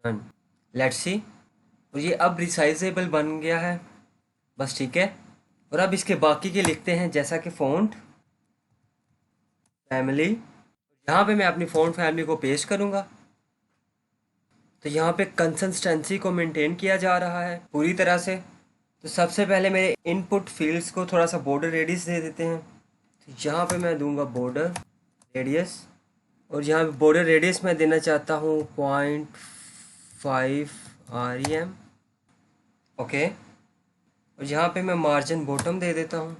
नन। लेट्स सी, और ये अब रिसाइजेबल बन गया है, बस ठीक है। और अब इसके बाकी के लिखते हैं, जैसा कि फ़ॉन्ट फैमिली। यहाँ पे मैं अपनी फ़ॉन्ट फैमिली को पेस्ट करूँगा। तो यहाँ पे कंसिस्टेंसी को मेंटेन किया जा रहा है पूरी तरह से। तो सबसे पहले मेरे इनपुट फील्ड्स को थोड़ा सा बॉर्डर रेडियस दे देते हैं। तो यहाँ पे मैं दूंगा बॉर्डर रेडियस, और यहाँ पे बॉर्डर रेडियस मैं देना चाहता हूँ 0.5 REM। ओके, और यहाँ पे मैं मार्जिन बॉटम दे देता हूँ,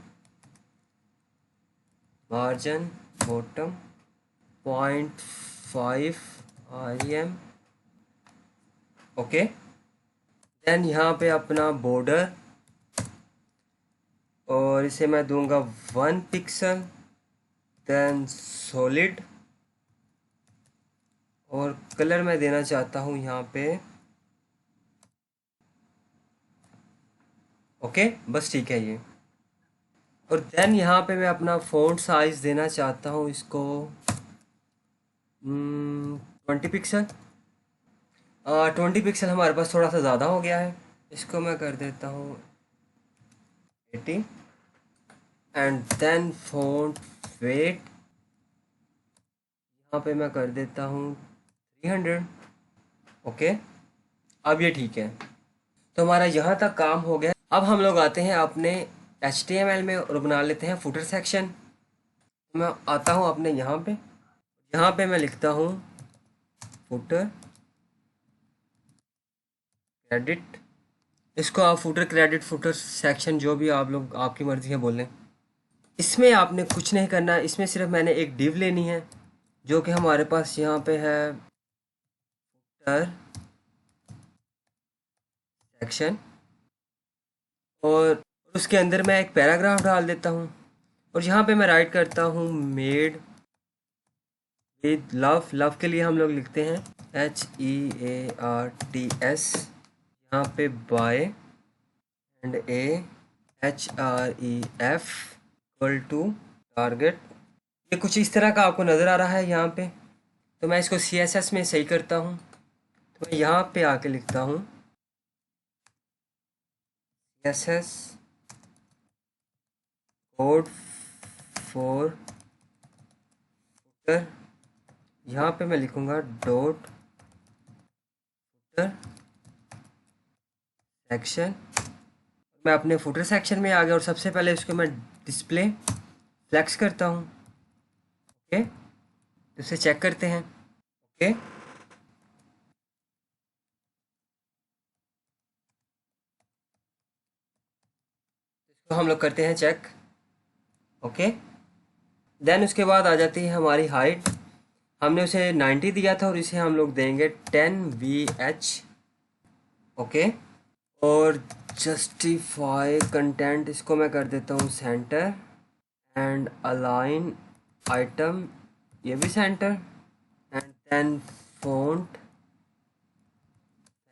margin bottom 0.5 REM। Okay, then यहाँ पे अपना बॉर्डर, और इसे मैं दूंगा 1 पिक्सल। देन सॉलिड, और कलर मैं देना चाहता हूँ यहाँ पे। ओके, बस ठीक है ये। और देन यहाँ पे मैं अपना फ़ॉन्ट साइज़ देना चाहता हूँ इसको 20 पिक्सल। 20 पिक्सल हमारे पास थोड़ा सा ज़्यादा हो गया है, इसको मैं कर देता हूँ 80 एंड देन फ़ॉन्ट वेट यहाँ पे मैं कर देता हूँ 300। ओके, अब ये ठीक है। तो हमारा यहाँ तक काम हो गया। अब हम लोग आते हैं अपने HTML में और बना लेते हैं फुटर सेक्शन। मैं आता हूँ अपने यहाँ पे मैं लिखता हूँ फुटर क्रेडिट। इसको आप फुटर क्रेडिट फुटर सेक्शन जो भी आप लोग आपकी मर्ज़ी है बोलें। इसमें आपने कुछ नहीं करना, इसमें सिर्फ मैंने एक डिव लेनी है जो कि हमारे पास यहाँ पे है फुटर सेक्शन, और उसके अंदर मैं एक पैराग्राफ डाल देता हूँ और यहाँ पे मैं राइट करता हूँ मेड विद लव। लव के लिए हम लोग लिखते हैं HEARTS, यहाँ पे by and HREF equal to target. ये कुछ इस तरह का आपको नज़र आ रहा है यहाँ पे। तो मैं इसको CSS में सही करता हूँ, तो मैं यहाँ पे आके लिखता हूँ CSS कोड फॉर फुटर। यहाँ पे मैं लिखूँगा डॉट फुटर सेक्शन। मैं अपने फुटर सेक्शन में आ गया और सबसे पहले इसको मैं डिस्प्ले फ्लेक्स करता हूँ। ओके, इसे चेक करते हैं। ओके, इसको हम लोग करते हैं चेक। ओके, देन उसके बाद आ जाती है हमारी हाइट। हमने उसे 90 दिया था और इसे हम लोग देंगे 10 VH। ओके, और जस्टिफाई कंटेंट इसको मैं कर देता हूँ सेंटर एंड अलाइन आइटम ये भी centre and then font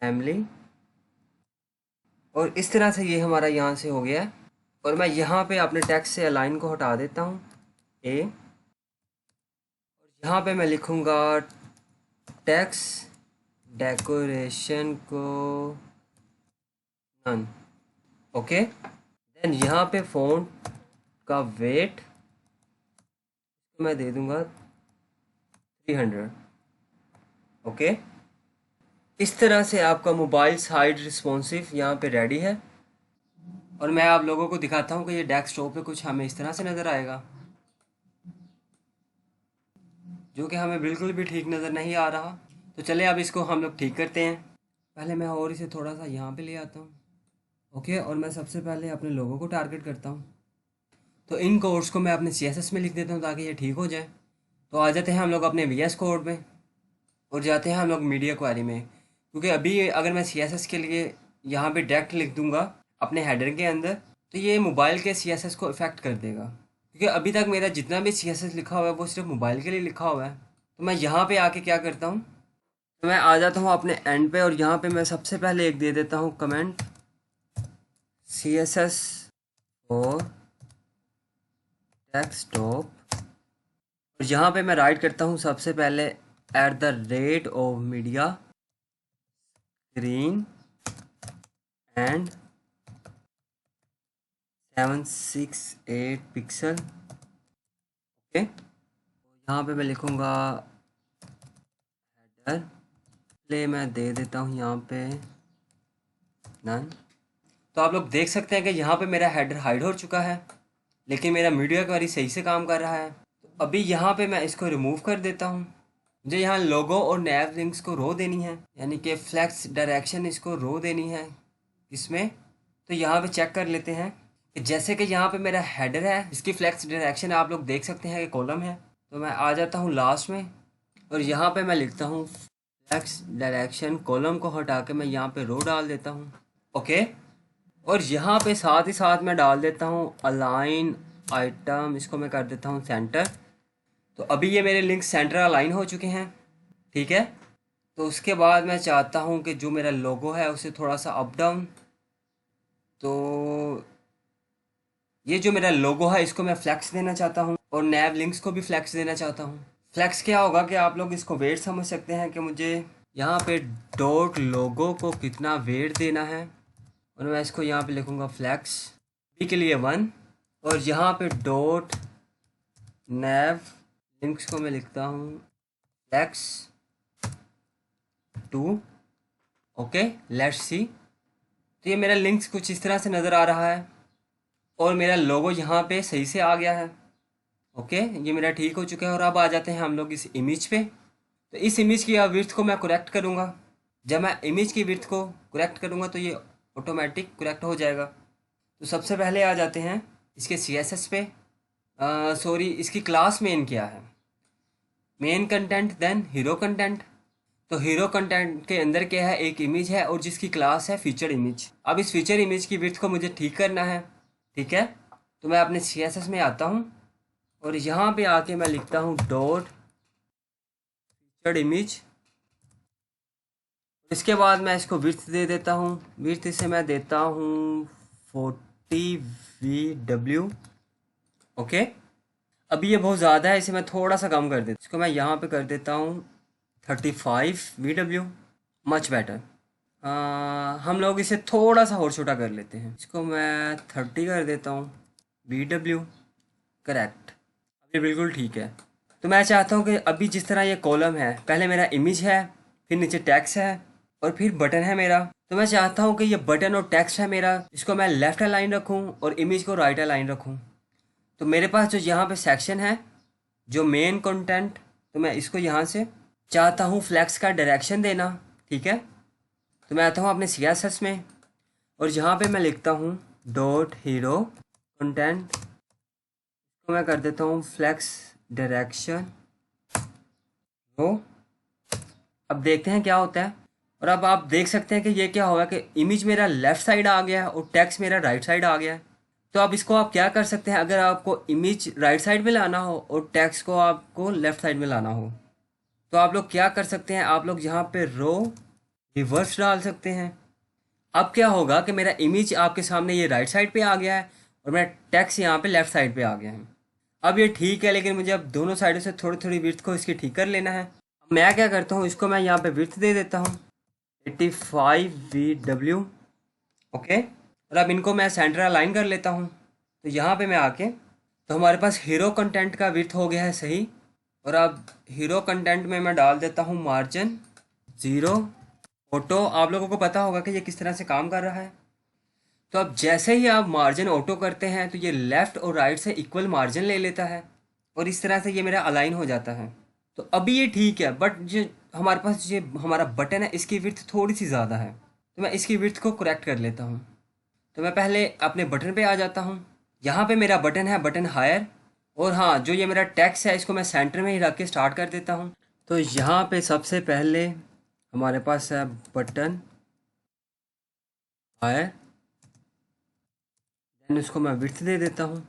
family. और इस तरह से ये हमारा यहाँ से हो गया है। और मैं यहाँ पे अपने टेक्स्ट से अलाइन को हटा देता हूँ ए, और यहाँ पे मैं लिखूँगा टेक्स्ट डेकोरेशन को नन। ओके, देन यहाँ पे फ़ॉन्ट का वेट मैं दे दूँगा 300। ओके, इस तरह से आपका मोबाइल साइड रिस्पॉन्सिव यहाँ पे रेडी है। और मैं आप लोगों को दिखाता हूँ कि ये डेस्कटॉप पे कुछ हमें इस तरह से नज़र आएगा, जो कि हमें बिल्कुल भी ठीक नज़र नहीं आ रहा। तो चले अब इसको हम लोग ठीक करते हैं। पहले मैं और इसे थोड़ा सा यहाँ पे ले आता हूँ। ओके, और मैं सबसे पहले अपने लोगों को टारगेट करता हूँ। तो इन कोड्स को मैं अपने CSS में लिख देता हूँ ताकि ये ठीक हो जाए। तो आ जाते हैं हम लोग अपने VS कोड में और जाते हैं हम लोग मीडिया क्वेरी में, क्योंकि अभी अगर मैं CSS के लिए यहाँ पे डायरेक्ट लिख दूंगा अपने हेडर के अंदर तो ये मोबाइल के CSS को इफ़ेक्ट कर देगा, क्योंकि अभी तक मेरा जितना भी CSS लिखा हुआ है वो सिर्फ मोबाइल के लिए लिखा हुआ है। तो मैं यहाँ पे आके क्या करता हूँ, तो मैं आ जाता हूँ अपने एंड पे और यहाँ पे मैं सबसे पहले एक दे देता हूँ कमेंट CSS और डेस्कटॉप, और यहाँ पे मैं राइट करता हूँ सबसे पहले @of media screen and 768 pixel. Okay, यहाँ पे मैं लिखूँगा हेडर प्ले, मैं दे देता हूँ यहाँ पे नन। तो आप लोग देख सकते हैं कि यहाँ पे मेरा हेडर हाइड हो चुका है, लेकिन मेरा मीडिया क्वेरी सही से काम कर रहा है। तो अभी यहाँ पे मैं इसको रिमूव कर देता हूँ। मुझे यहाँ लोगो और नैव लिंक्स को रो देनी है, यानी कि फ्लैक्स डायरेक्शन इसको रो देनी है इसमें। तो यहाँ पे चेक कर लेते हैं कि जैसे कि यहाँ पे मेरा हेडर है, इसकी फ्लैक्स डायरेक्शन आप लोग देख सकते हैं कि कॉलम है। तो मैं आ जाता हूँ लास्ट में और यहाँ पे मैं लिखता हूँ फ्लैक्स डायरेक्शन, कॉलम को हटा के मैं यहाँ पे रो डाल देता हूँ। ओके, और यहाँ पे साथ ही साथ मैं डाल देता हूँ अलाइन आइटम, इसको मैं कर देता हूँ सेंटर। तो अभी ये मेरे लिंक सेंटर अलाइन हो चुके हैं, ठीक है। तो उसके बाद मैं चाहता हूँ कि जो मेरा लोगो है उसे थोड़ा सा अप डाउन, तो ये जो मेरा लोगो है इसको मैं फ्लैक्स देना चाहता हूँ और नैव लिंक्स को भी फ्लैक्स देना चाहता हूँ। फ्लैक्स क्या होगा कि आप लोग इसको वेट समझ सकते हैं कि मुझे यहाँ पे डॉट लोगो को कितना वेट देना है, और मैं इसको यहाँ पे लिखूँगा फ्लैक्स बी के लिए 1, और यहाँ पे डॉट नेव लिंक्स को मैं लिखता हूँ फ्लैक्स 2। ओके, लेट्स सी। तो ये मेरा लिंक्स कुछ इस तरह से नज़र आ रहा है और मेरा लोगो यहाँ पे सही से आ गया है। ओके, ये मेरा ठीक हो चुका है। और अब आ जाते हैं हम लोग इस इमेज पे। तो इस इमेज की विड्थ को मैं करेक्ट करूँगा। जब मैं इमेज की विड्थ को करेक्ट करूँगा तो ये ऑटोमेटिक करेक्ट हो जाएगा। तो सबसे पहले आ जाते हैं इसके CSS पे। सॉरी, इसकी क्लास मेन क्या है? Main content then hero content. तो हीरो कंटेंट के अंदर क्या है, एक इमेज है और जिसकी क्लास है फीचर इमेज। अब इस फीचर इमेज की विड्थ को मुझे ठीक करना है। ठीक है, तो मैं अपने CSS में आता हूँ और यहाँ पे आके मैं लिखता हूँ डॉट फीचर इमेज। इसके बाद मैं इसको विड्थ दे देता हूँ। विड्थ से मैं देता हूँ 40 VW। ओके, अभी ये बहुत ज़्यादा है, इसे मैं थोड़ा सा कम कर देता हूँ। इसको मैं यहाँ पे कर देता हूँ 35 VW। Much better. हम लोग इसे थोड़ा सा और छोटा कर लेते हैं। इसको मैं 30 कर देता हूँ VW। करेक्ट, अभी बिल्कुल ठीक है। तो मैं चाहता हूँ कि अभी जिस तरह ये कॉलम है, पहले मेरा इमेज है, फिर नीचे टेक्स्ट है और फिर बटन है मेरा। तो मैं चाहता हूँ कि ये बटन और टेक्स्ट है मेरा, इसको मैं लेफ्ट अलाइन रखूँ और इमेज को राइट अलाइन रखूँ। तो मेरे पास जो यहाँ पे सेक्शन है, जो मेन कंटेंट, तो मैं इसको यहाँ से चाहता हूँ फ्लैक्स का डायरेक्शन देना। ठीक है, तो मैं आता हूँ अपने CSS में और यहाँ पे मैं लिखता हूँ डॉट हीरो कंटेंट। तो मैं कर देता हूँ फ्लैक्स डायरेक्शन रो। अब देखते हैं क्या होता है। और अब आप देख सकते हैं कि ये क्या होगा कि इमेज मेरा लेफ़्ट साइड आ गया है और टेक्स्ट मेरा राइट साइड आ गया है। तो अब इसको आप क्या कर सकते हैं, अगर आपको इमेज राइट साइड में लाना हो और टेक्स्ट को आपको लेफ़्ट साइड में लाना हो, तो आप लोग क्या कर सकते हैं, आप लोग यहाँ पे रो रिवर्स डाल सकते हैं। अब क्या होगा कि मेरा इमेज आपके सामने ये राइट साइड पे आ गया है और मेरा टेक्स्ट यहाँ पे लेफ़्ट साइड पे आ गया है। अब ये ठीक है, लेकिन मुझे अब दोनों साइडों से थोड़ी थोड़ी विड्थ को इसकी ठीक कर लेना है। अब मैं क्या करता हूँ, इसको मैं यहाँ पे विड्थ दे देता हूँ 85 VW। ओके, और अब इनको मैं सेंटर अलाइन कर लेता हूँ। तो यहाँ पे मैं आके, तो हमारे पास हीरो कंटेंट का विड्थ हो गया है सही। और अब हीरो कंटेंट में मैं डाल देता हूँ मार्जिन 0 ऑटो। आप लोगों को पता होगा कि ये किस तरह से काम कर रहा है। तो अब जैसे ही आप मार्जिन ऑटो करते हैं तो ये लेफ़्ट और राइट से इक्वल मार्जिन ले लेता है और इस तरह से ये मेरा अलाइन हो जाता है। तो अभी ये ठीक है, बट जो हमारे पास ये हमारा बटन है, इसकी विड्थ थोड़ी सी ज़्यादा है। तो मैं इसकी विड्थ को करेक्ट कर लेता हूँ। तो मैं पहले अपने बटन पे आ जाता हूँ। यहाँ पे मेरा बटन है, बटन हायर। और हाँ, जो ये मेरा टेक्स्ट है इसको मैं सेंटर में ही रख के स्टार्ट कर देता हूँ। तो यहाँ पे सबसे पहले हमारे पास है बटन हायर, देन उसको मैं विड्थ दे देता हूँ।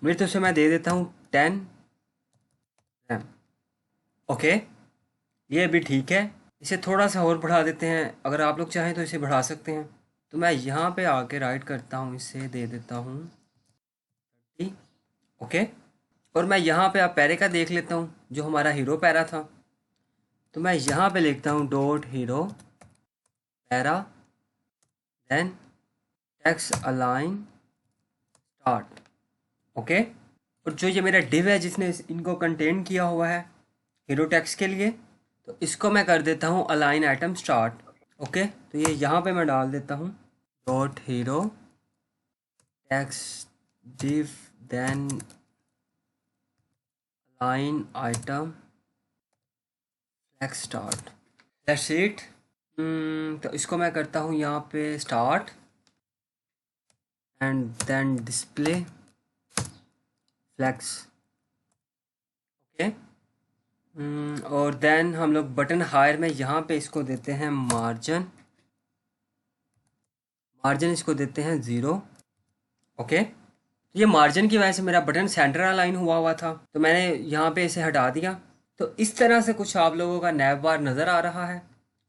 विड्थ उसे मैं दे देता हूँ 10। ओके, ये अभी ठीक है। इसे थोड़ा सा और बढ़ा देते हैं, अगर आप लोग चाहें तो इसे बढ़ा सकते हैं। तो मैं यहाँ पे आके राइट करता हूँ, इसे दे देता हूँ 30। ओके, और मैं यहाँ पे आप पैरे का देख लेता हूँ, जो हमारा हीरो पैरा था। तो मैं यहाँ पे लिखता हूँ dot hero para, then text align start. Okay, और जो ये मेरा डिव है जिसने इनको कंटेन किया हुआ है हीरो टेक्स्ट के लिए, तो इसको मैं कर देता हूँ अलाइन आइटम स्टार्ट। ओके, तो ये यहाँ पे मैं डाल देता हूँ dot hero text div, then align item flex start. That's it. तो इसको मैं करता हूँ यहाँ पे start and then display flex. Okay, और देन हम लोग बटन हायर में यहाँ पे इसको देते हैं मार्जिन इसको देते हैं 0। ओके, ये मार्जिन की वजह से मेरा बटन सेंटर अलाइन हुआ था, तो मैंने यहाँ पे इसे हटा दिया। तो इस तरह से कुछ आप लोगों का नैव बार नज़र आ रहा है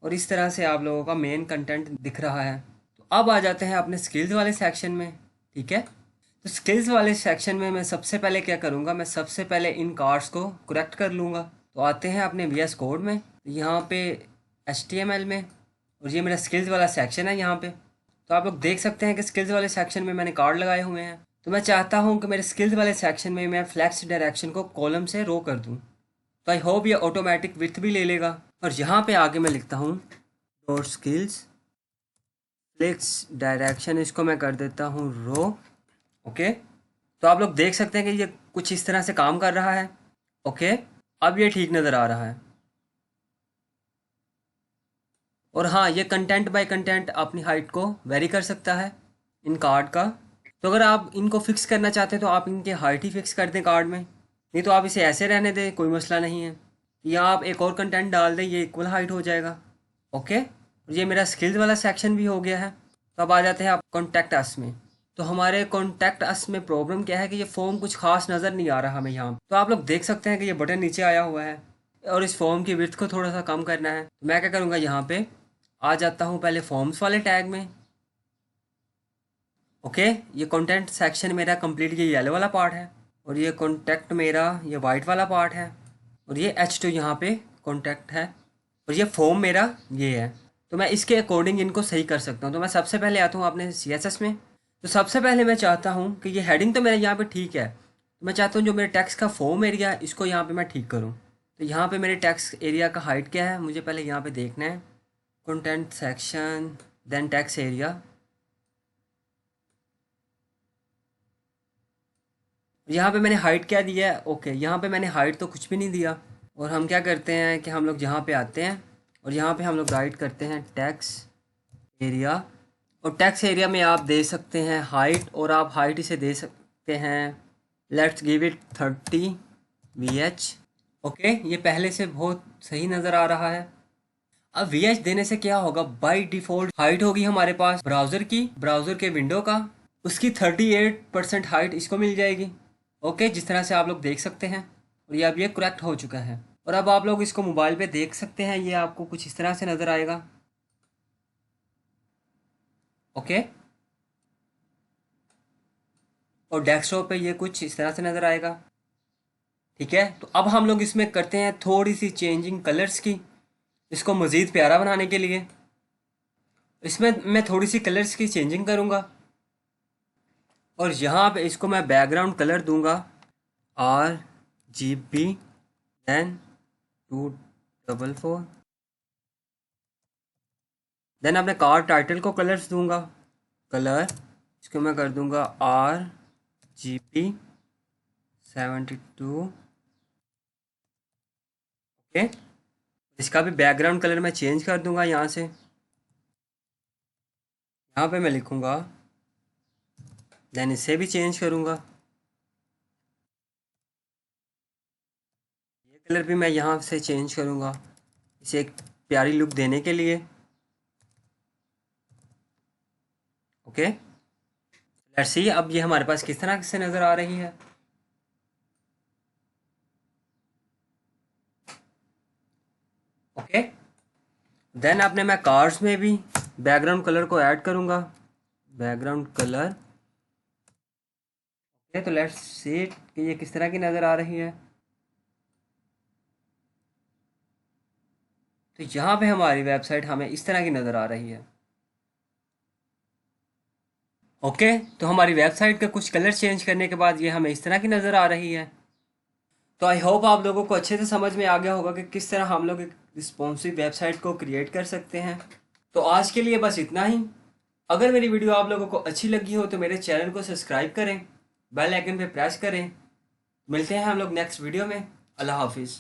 और इस तरह से आप लोगों का मेन कंटेंट दिख रहा है। तो अब आ जाते हैं अपने स्किल्स वाले सेक्शन में। ठीक है, तो स्किल्स वाले सेक्शन में मैं सबसे पहले क्या करूँगा, मैं सबसे पहले इन कार्ड्स को करेक्ट कर लूँगा। तो आते हैं अपने VS कोड में, यहाँ पे HTML में, और ये मेरा स्किल्स वाला सेक्शन है यहाँ पे। तो आप लोग देख सकते हैं कि स्किल्स वाले सेक्शन में मैंने कार्ड लगाए हुए हैं। तो मैं चाहता हूँ कि मेरे स्किल्स वाले सेक्शन में मैं फ्लेक्स डायरेक्शन को कॉलम से रो कर दूँ। तो आई होप ये ऑटोमेटिक विड्थ भी ले लेगा। और यहाँ पे आगे मैं लिखता हूँ डॉट स्किल्स फ्लेक्स डायरेक्शन, इसको मैं कर देता हूँ रो। ओके, तो आप लोग देख सकते हैं कि ये कुछ इस तरह से काम कर रहा है। ओके, अब ये ठीक नज़र आ रहा है। और हाँ, ये कंटेंट बाय कंटेंट अपनी हाइट को वेरी कर सकता है इन कार्ड का। तो अगर आप इनको फिक्स करना चाहते हैं तो आप इनके हाइट ही फिक्स कर दें कार्ड में, नहीं तो आप इसे ऐसे रहने दें, कोई मसला नहीं है। या आप एक और कंटेंट डाल दें, ये इक्वल हाइट हो जाएगा। ओके, और ये मेरा स्किल्स वाला सेक्शन भी हो गया है। तो अब आ जाते हैं आप कॉन्टैक्ट अस में। तो हमारे कॉन्टैक्ट अस में प्रॉब्लम क्या है कि ये फॉर्म कुछ खास नज़र नहीं आ रहा हमें यहाँ। तो आप लोग देख सकते हैं कि ये बटन नीचे आया हुआ है और इस फॉर्म की विड्थ को थोड़ा सा कम करना है। तो मैं क्या करूँगा, यहाँ पे आ जाता हूँ पहले फॉर्म्स वाले टैग में। ओके, ये कंटेंट सेक्शन मेरा कंप्लीट ये येलो वाला पार्ट है, और ये कॉन्टैक्ट मेरा ये वाइट वाला पार्ट है, और ये H2 यहाँ पे कॉन्टैक्ट है, और ये फॉर्म मेरा ये है। तो मैं इसके अकॉर्डिंग इनको सही कर सकता हूँ। तो मैं सबसे पहले आता हूँ अपने CSS में। तो सबसे पहले मैं चाहता हूँ कि ये हेडिंग तो मेरे यहाँ पे ठीक है, तो मैं चाहता हूँ जो मेरे टेक्स्ट का फॉर्म एरिया है इसको यहाँ पे मैं ठीक करूँ। तो यहाँ पे मेरे टेक्स्ट एरिया का हाइट क्या है, मुझे पहले यहाँ पे देखना है। Content section then text area. यहाँ पे मैंने हाइट क्या दिया है, ओके, यहाँ पे मैंने हाइट तो कुछ भी नहीं दिया। और हम क्या करते हैं कि हम लोग यहाँ पे आते हैं और यहाँ पे हम लोग राइट करते हैं टेक्स्ट एरिया। और टेक्स्ट एरिया में आप दे सकते हैं हाइट, और आप हाइट इसे दे सकते हैं, let's give it 30 VH। Okay, ये पहले से बहुत सही नज़र आ रहा है। अब VH देने से क्या होगा, बाय डिफ़ॉल्ट हाइट होगी हमारे पास ब्राउज़र की, ब्राउज़र के विंडो का, उसकी 38% हाइट इसको मिल जाएगी। ओके, जिस तरह से आप लोग देख सकते हैं, और ये अब ये करेक्ट हो चुका है। और अब आप लोग इसको मोबाइल पे देख सकते हैं, ये आपको कुछ इस तरह से नज़र आएगा। ओके, और डेस्कटॉप पे ये कुछ इस तरह से नज़र आएगा। ठीक है, तो अब हम लोग इसमें करते हैं थोड़ी सी चेंजिंग कलर्स की, इसको मज़ीद प्यारा बनाने के लिए। इसमें मैं थोड़ी सी कलर्स की चेंजिंग करूँगा, और यहाँ पे इसको मैं बैकग्राउंड कलर दूंगा RGB देन 244। देन अपने कार टाइटल को कलर्स दूंगा, कलर इसको मैं कर दूंगा RGB 72। ओके, इसका भी बैकग्राउंड कलर मैं चेंज कर दूंगा यहाँ से। यहाँ पे मैं लिखूंगा, देन इसे भी चेंज करूंगा, ये कलर भी मैं यहाँ से चेंज करूंगा इसे एक प्यारी लुक देने के लिए। ओके, लेट्स सी अब ये हमारे पास किस तरह से नज़र आ रही है। ओके, देन अपने मैं कार्ड्स में भी बैकग्राउंड कलर को ऐड करूंगा, बैकग्राउंड कलर। ओके, तो लेट्स सी कि ये किस तरह की नज़र आ रही है। तो यहाँ पे हमारी वेबसाइट हमें इस तरह की नज़र आ रही है। ओके, तो हमारी वेबसाइट का कुछ कलर चेंज करने के बाद ये हमें इस तरह की नज़र आ रही है। तो आई होप आप लोगों को अच्छे से समझ में आ गया होगा कि किस तरह हम लोग एक रिस्पॉन्सिव वेबसाइट को क्रिएट कर सकते हैं। तो आज के लिए बस इतना ही। अगर मेरी वीडियो आप लोगों को अच्छी लगी हो तो मेरे चैनल को सब्सक्राइब करें, बेल आइकन पे प्रेस करें। मिलते हैं हम लोग नेक्स्ट वीडियो में। अल्लाह हाफिज़।